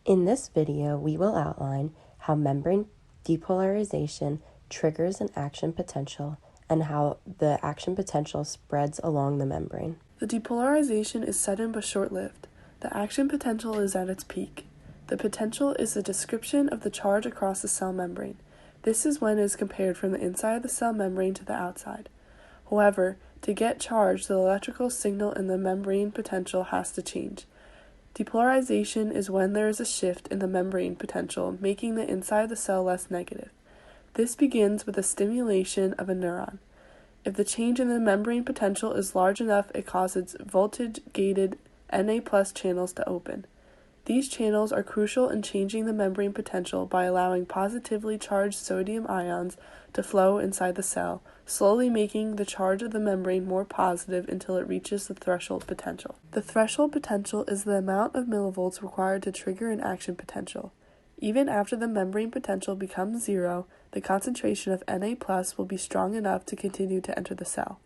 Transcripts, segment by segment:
In this video, we will outline how membrane depolarization triggers an action potential and how the action potential spreads along the membrane. The depolarization is sudden but short-lived. The action potential is at its peak. The potential is a description of the charge across the cell membrane. This is when it is compared from the inside of the cell membrane to the outside. However, to get charge, the electrical signal in the membrane potential has to change. Depolarization is when there is a shift in the membrane potential, making the inside of the cell less negative. This begins with the stimulation of a neuron. If the change in the membrane potential is large enough, it causes voltage-gated Na+ channels to open. These channels are crucial in changing the membrane potential by allowing positively charged sodium ions to flow inside the cell, slowly making the charge of the membrane more positive until it reaches the threshold potential. The threshold potential is the amount of millivolts required to trigger an action potential. Even after the membrane potential becomes zero, the concentration of Na+ will be strong enough to continue to enter the cell.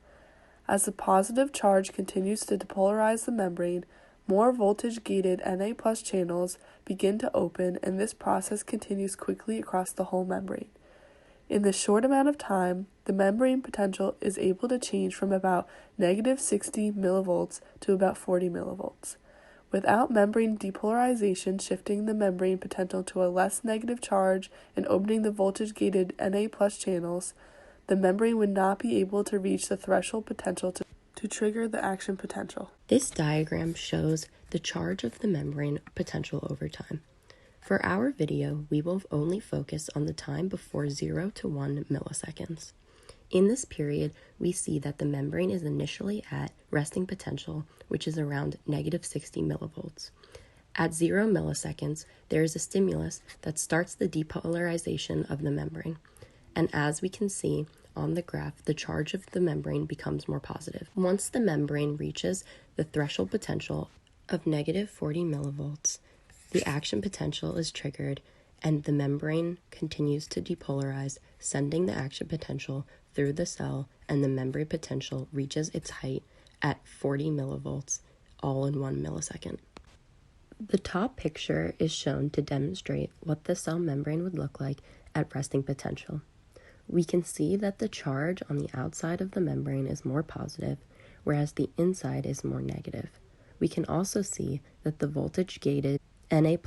As the positive charge continues to depolarize the membrane, more voltage-gated Na+ channels begin to open, and this process continues quickly across the whole membrane. In this short amount of time, the membrane potential is able to change from about negative 60 millivolts to about 40 millivolts. Without membrane depolarization shifting the membrane potential to a less negative charge and opening the voltage-gated Na+ channels, the membrane would not be able to reach the threshold potential to trigger the action potential. This diagram shows the charge of the membrane potential over time. For our video, we will only focus on the time before 0 to 1 milliseconds. In this period, we see that the membrane is initially at resting potential, which is around negative 60 millivolts. At 0 milliseconds, there is a stimulus that starts the depolarization of the membrane. And as we can see on the graph, the charge of the membrane becomes more positive. Once the membrane reaches the threshold potential of negative 40 millivolts, the action potential is triggered and the membrane continues to depolarize, sending the action potential through the cell, and the membrane potential reaches its height at 40 millivolts, all in 1 millisecond. The top picture is shown to demonstrate what the cell membrane would look like at resting potential. We can see that the charge on the outside of the membrane is more positive, whereas the inside is more negative. We can also see that the voltage-gated Na+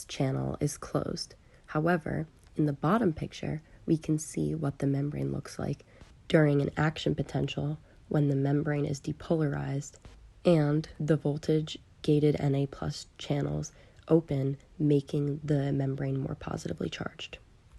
channel is closed. However, in the bottom picture, we can see what the membrane looks like during an action potential when the membrane is depolarized and the voltage-gated Na+ channels open, making the membrane more positively charged.